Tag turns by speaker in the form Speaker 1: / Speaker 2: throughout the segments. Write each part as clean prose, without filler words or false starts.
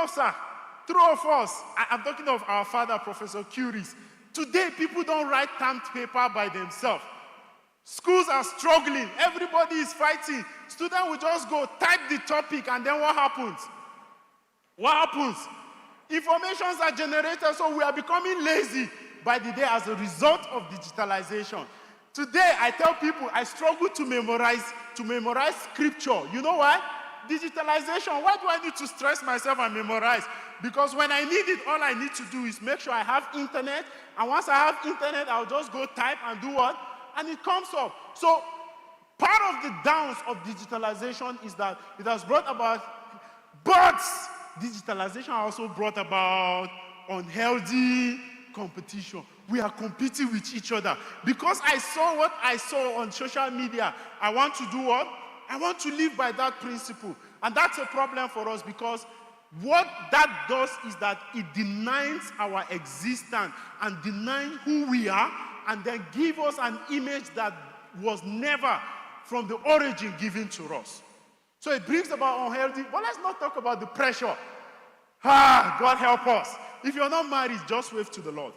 Speaker 1: Because, sir, true of us, I'm talking of our father, Professor Curie. Today, people don't write stamped paper by themselves. Schools are struggling. Everybody is fighting. Students will just go type the topic, and then what happens? What happens? Informations are generated, so we are becoming lazy by the day as a result of digitalization. Today, I tell people I struggle to memorize scripture. You know why? Digitalization. Why do I need to stress myself and memorize? Because when I need it, all I need to do is make sure I have internet. And once I have internet, I'll just go type and do what? And it comes up. So part of the downs of digitalization is that it has brought about, but digitalization also brought about unhealthy competition. We are competing with each other. Because I saw what I saw on social media, I want to do what? I want to live by that principle. And that's a problem for us, because what that does is that it denies our existence and denies who we are, and then give us an image that was never from the origin given to us. So it brings about unhealthy, but let's not talk about the pressure. God help us. If you're not married, just wave to the Lord.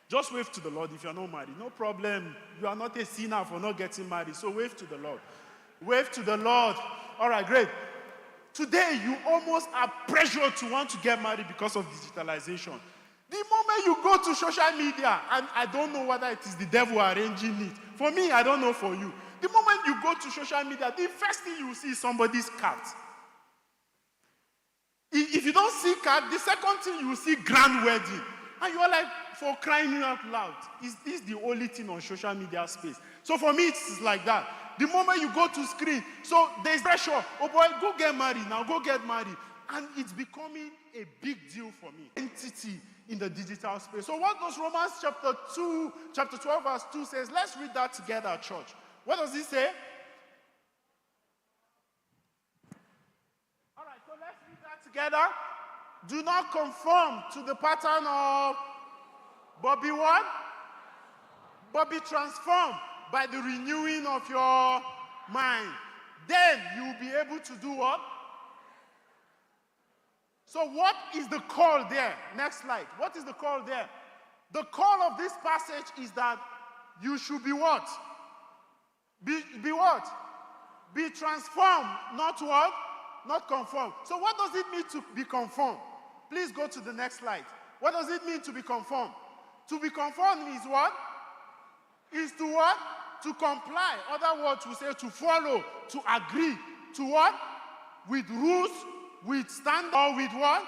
Speaker 1: Just wave to the Lord if you're not married. No problem. You are not a sinner for not getting married. So wave to the Lord. Wave to the Lord. All right, great. Today, you almost are pressured to want to get married because of digitalization. The moment you go to social media, and I don't know whether it is the devil arranging it. For me, I don't know for you. The moment you go to social media, the first thing you will see is somebody's cat. If you don't see cat, the second thing you will see grand wedding. And you are like, for crying out loud, is this the only thing on social media space? So for me, it's like that. The moment you go to screen, so there's pressure. Oh boy, go get married now, go get married. And it's becoming a big deal for me. Entity in the digital space. So what does Romans chapter 12, verse 2 says? Let's read that together, church. What does it say? All right, so let's read that together. Do not conform to the pattern of, but be what? But be transformed by the renewing of your mind. Then you will be able to do what? So what is the call there? Next slide. What is the call there? The call of this passage is that you should be what? Be what? Be transformed, not what? Not conform. So what does it mean to be conformed? Please go to the next slide. What does it mean to be conformed? To be conformed is what? Is to what? To comply. Other words, we say to follow, to agree. To what? With rules, with standards, or with what?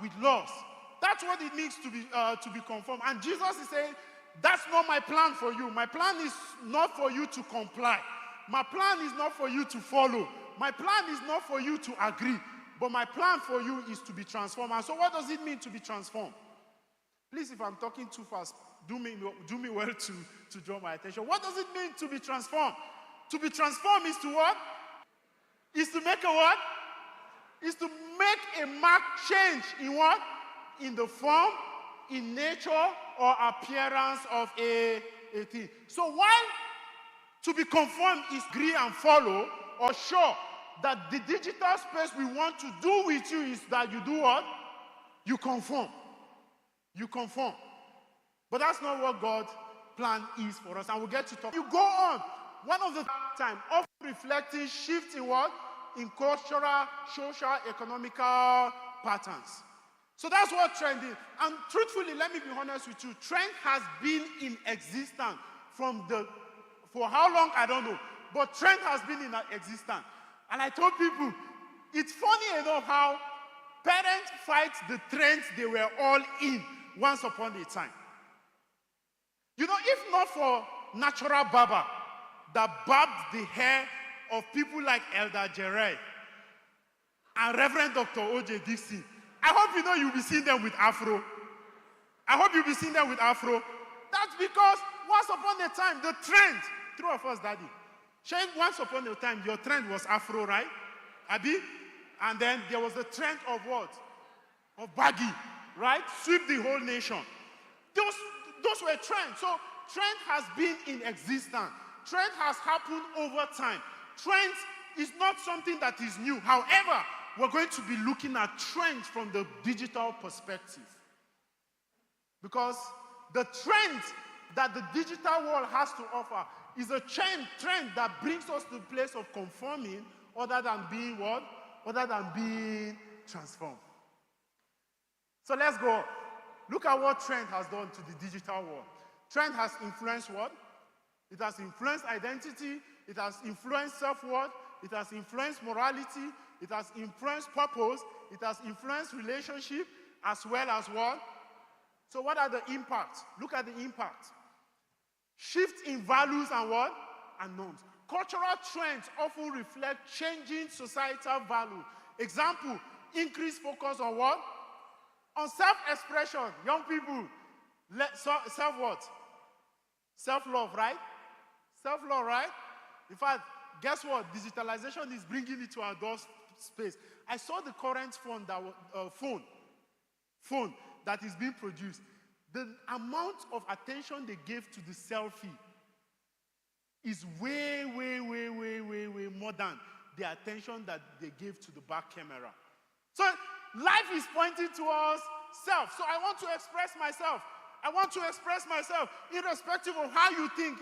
Speaker 1: With laws. That's what it means to be conformed. And Jesus is saying, that's not my plan for you. My plan is not for you to comply. My plan is not for you to follow. My plan is not for you to agree. But my plan for you is to be transformed. And so what does it mean to be transformed? Please, if I'm talking too fast, do me well to draw my attention. What does it mean to be transformed? To be transformed is to what? Is to make a what? Is to make a marked change in what? In the form, in nature, or appearance of a thing. So while to be conformed is agree and follow, or show that the digital space we want to do with you is that you do what? You conform. You conform. But that's not what God's plan is for us. And we'll get to talk. You go on. One of the time, often reflecting shift in what? In cultural, social, economical patterns. So that's what trend is. And truthfully, let me be honest with you. Trend has been in existence for how long, I don't know. But trend has been in existence. And I told people, it's funny enough how parents fight the trends they were all in once upon a time. You know, if not for natural barber that barbed the hair of people like Elder Jerry and Reverend Dr. O.J. Dixon, I hope you know you'll be seeing them with afro. I hope you'll be seeing them with afro. That's because once upon a time, the trend, true of us, Daddy, Shane, once upon a time, your trend was afro, right? Abi? And then there was the trend of what? Of baggy, right? Sweep the whole nation. Those were trends. So trend has been in existence. Trend has happened over time. Trend is not something that is new. However, we're going to be looking at trends from the digital perspective. Because the trend that the digital world has to offer is a trend that brings us to a place of conforming other than being what? Other than being transformed. So let's go. Look at what trend has done to the digital world. Trend has influenced what? It has influenced identity. It has influenced self-worth. It has influenced morality. It has influenced purpose. It has influenced relationship as well as what? So what are the impacts? Look at the impact. Shift in values and what? And norms. Cultural trends often reflect changing societal value. Example, increased focus on what? On self-expression. Young people, self what? Self-love, right? Self-love, right? In fact, guess what? Digitalization is bringing it to our door space. I saw the current phone that is being produced. The amount of attention they gave to the selfie is way more than the attention that they gave to the back camera. So life is pointing towards self. So I want to express myself. I want to express myself irrespective of how you think,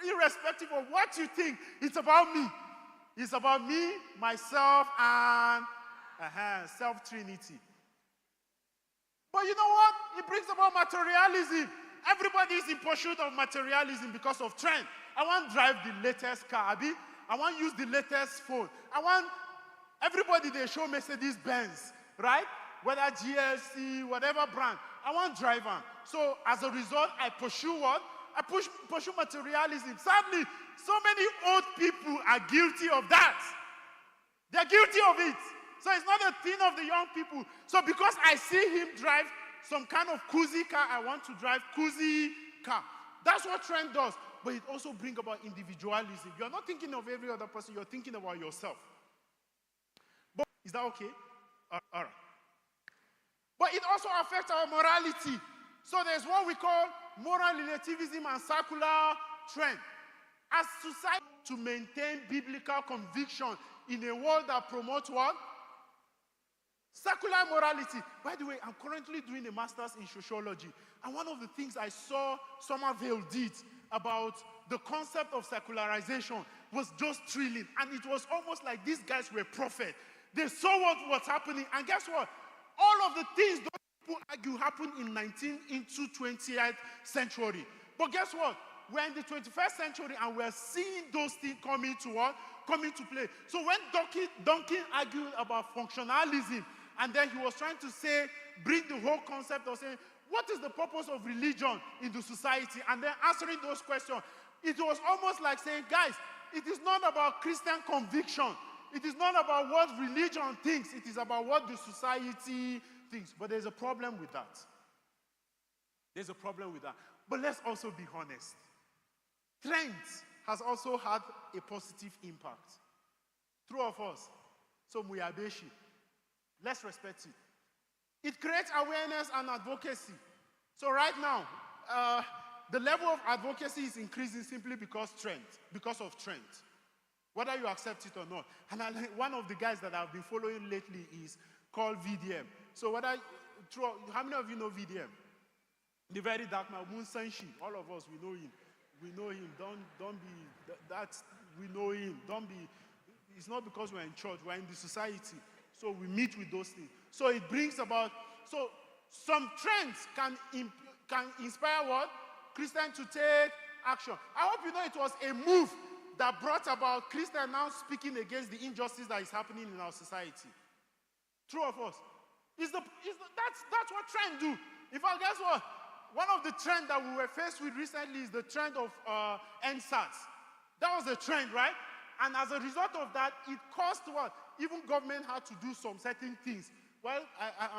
Speaker 1: irrespective of what you think. It's about me. It's about me, myself, and self-trinity. But you know what? It brings about materialism. Everybody is in pursuit of materialism because of trend. I want to drive the latest car, Abi. I want to use the latest phone. I want everybody, they show Mercedes-Benz, right? Whether GLC, whatever brand. I want to drive on. So as a result, I pursue what? I pursue materialism. Sadly, so many old people are guilty of that. They're guilty of it. So it's not a thing of the young people. So because I see him drive some kind of cozy car, I want to drive cozy car. That's what trend does. But it also brings about individualism. You're not thinking of every other person. You're thinking about yourself. But is that okay? All right. But it also affects our morality. So there's what we call moral relativism and circular trend. As society to maintain biblical conviction in a world that promotes what? Secular morality. By the way, I'm currently doing a master's in sociology. And one of the things I saw Somerville did about the concept of secularization was just thrilling. And it was almost like these guys were prophets. They saw what was happening. And guess what? All of the things those people argue happened into 20th century. But guess what? We're in the 21st century and we're seeing those things coming to what? Coming to play. So when Duncan argued about functionalism, and then he was trying to say, bring the whole concept of saying, what is the purpose of religion in the society? And then answering those questions. It was almost like saying, guys, it is not about Christian conviction. It is not about what religion thinks. It is about what the society thinks. But there's a problem with that. There's a problem with that. But let's also be honest. Trend has also had a positive impact. True of us. So Muyabeshi. Let's respect it. It creates awareness and advocacy. So right now, the level of advocacy is increasing simply because of trend. Whether you accept it or not. And one of the guys that I've been following lately is called VDM. So how many of you know VDM? The very dark man, Moon Sanshi. All of us, we know him. We know him. Don't be, we know him. Don't be, it's not because we're in church, we're in the society. So we meet with those things. So it brings about, so some trends can inspire what? Christians to take action. I hope you know it was a move that brought about Christians now speaking against the injustice that is happening in our society. True of us. That's what trends do. In fact, guess what? One of the trends that we were faced with recently is the trend of NSAS. That was a trend, right? And as a result of that, it caused what? Even government had to do some certain things. Well,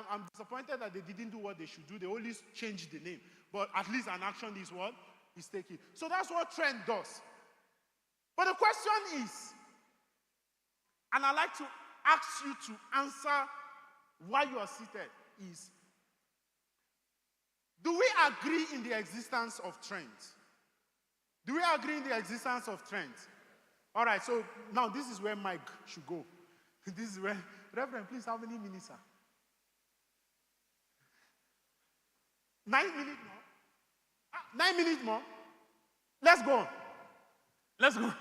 Speaker 1: I'm disappointed that they didn't do what they should do. They only changed the name. But at least an action is what? Is taken. So that's what trend does. But the question is, and I'd like to ask you to answer while you are seated, is, do we agree in the existence of trends? Do we agree in the existence of trends? All right, so now this is where Mike should go. This is where, Reverend, please, how many minutes are? 9 minutes more? 9 minutes more? Let's go on. Let's go.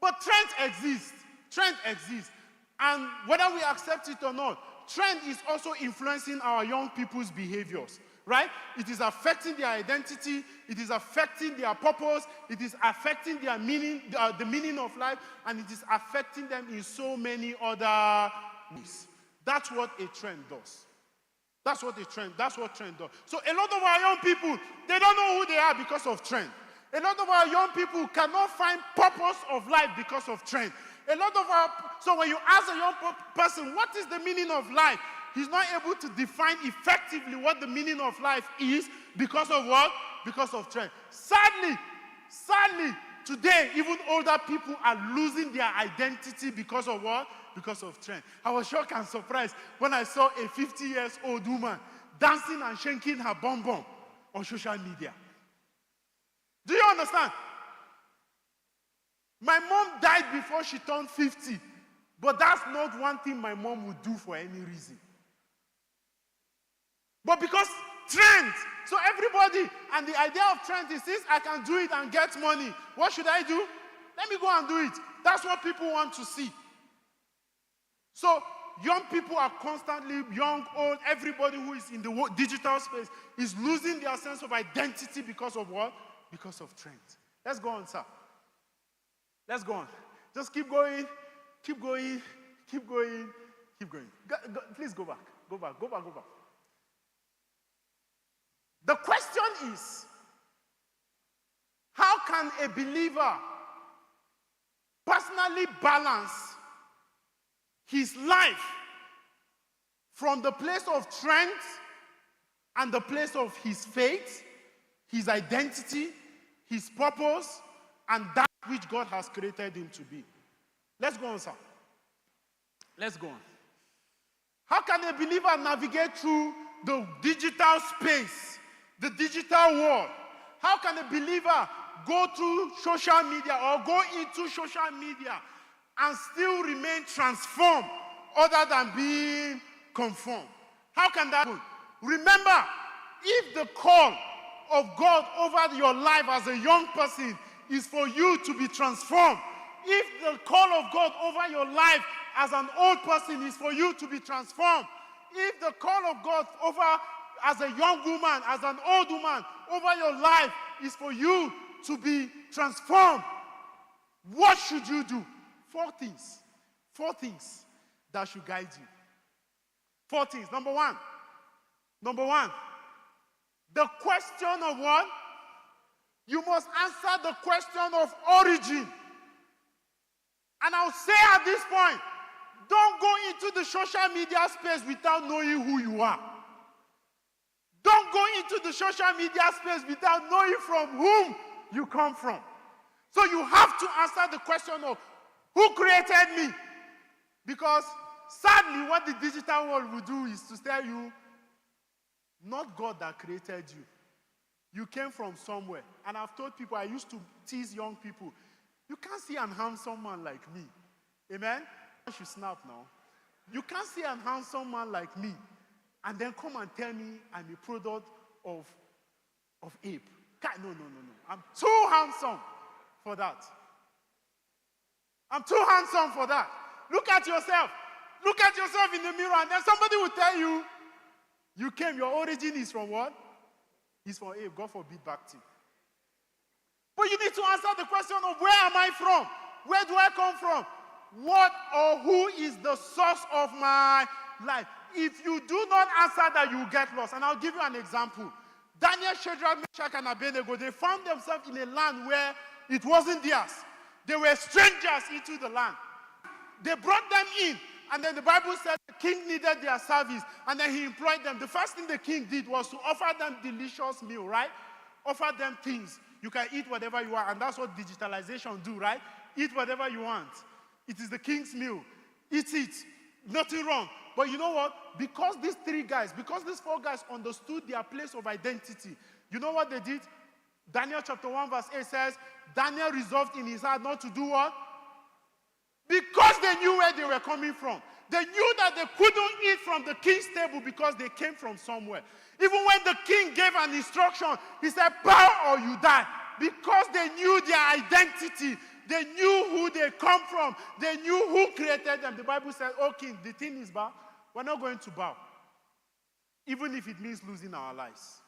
Speaker 1: But trend exists. Trend exists. And whether we accept it or not, trend is also influencing our young people's behaviors, right? It is affecting their identity. It is affecting their purpose. It is affecting their meaning, the meaning of life, and it is affecting them in so many other ways. That's what a trend does. That's what trend does. So a lot of our young people, they don't know who they are because of trend. A lot of our young people cannot find purpose of life because of trend. So when you ask a young person, what is the meaning of life? He's not able to define effectively what the meaning of life is because of what? Because of trend. Sadly, today, even older people are losing their identity because of what? Because of trend. I was shocked and surprised when I saw a 50-year-old woman dancing and shaking her bum bum on social media. Do you understand? My mom died before she turned 50, but that's not one thing my mom would do for any reason. But because trend, so everybody, and the idea of trend is this, I can do it and get money. What should I do? Let me go and do it. That's what people want to see. So young people are constantly, young, old, everybody who is in the digital space is losing their sense of identity because of what? Because of trend. Let's go on, sir. Let's go on. Just keep going, keep going, keep going, keep going. Please go back. Go back. The question is, how can a believer personally balance his life from the place of trend and the place of his faith, his identity, his purpose, and that which God has created him to be? Let's go on, sir. Let's go on. How can a believer navigate through the digital space, the digital world? How can a believer go through social media or go into social media and still remain transformed other than being conformed? How can that happen? Remember, if the call of God over your life as a young person is for you to be transformed, if the call of God over your life as an old person is for you to be transformed, if the call of God over as a young woman, as an old woman, over your life is for you to be transformed, what should you do? 4 things. 4 things that should guide you. 4 things. Number one, the question of what? You must answer the question of origin. And I'll say at this point, don't go into the social media space without knowing who you are. Don't go into the social media space without knowing from whom you come from. So you have to answer the question of who created me? Because sadly, what the digital world will do is to tell you, not God that created you. You came from somewhere. And I've told people, I used to tease young people, you can't see and handsome man like me. Amen? I should snap now. You can't see a handsome man like me and then come and tell me I'm a product of ape. No. I'm too handsome for that. I'm too handsome for that. Look at yourself. Look at yourself in the mirror, and then somebody will tell you, your origin is from what? It's from ape. God forbid back to you. But you need to answer the question of where am I from? Where do I come from? What or who is the source of my life? If you do not answer that, you will get lost. And I'll give you an example. Daniel, Shadrach, Meshach, and Abednego, they found themselves in a land where it wasn't theirs. They were strangers into the land. They brought them in, and then the Bible said the king needed their service, and then he employed them. The first thing the king did was to offer them delicious meal, right? Offer them things. You can eat whatever you want, and that's what digitalization do, right? Eat whatever you want. It is the king's meal. Eat it. Nothing wrong. But you know what? Because these 4 guys understood their place of identity, you know what they did? Daniel chapter 1 verse 8 says, Daniel resolved in his heart not to do what? Because they knew where they were coming from. They knew that they couldn't eat from the king's table because they came from somewhere. Even when the king gave an instruction, he said, bow or you die. Because they knew their identity. They knew who they come from. They knew who created them. The Bible says, oh king, the thing is bow. We're not going to bow. Even if it means losing our lives.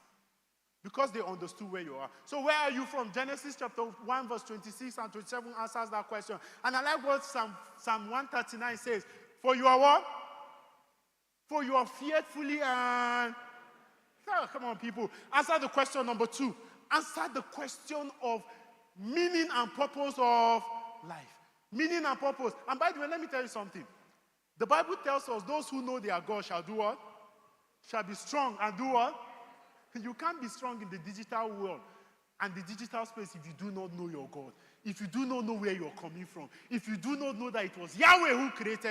Speaker 1: Because they understood where you are. So where are you from? Genesis chapter 1 verse 26 and 27 answers that question. And I like what Psalm 139 says. For you are what? For you are fearfully and... Oh, come on, people. Answer the question number 2. Answer the question of meaning and purpose of life. Meaning and purpose. And by the way, let me tell you something. The Bible tells us those who know their God shall do what? Shall be strong and do what? You can't be strong in the digital world and the digital space if you do not know your God. If you do not know where you're coming from. If you do not know that it was Yahweh who created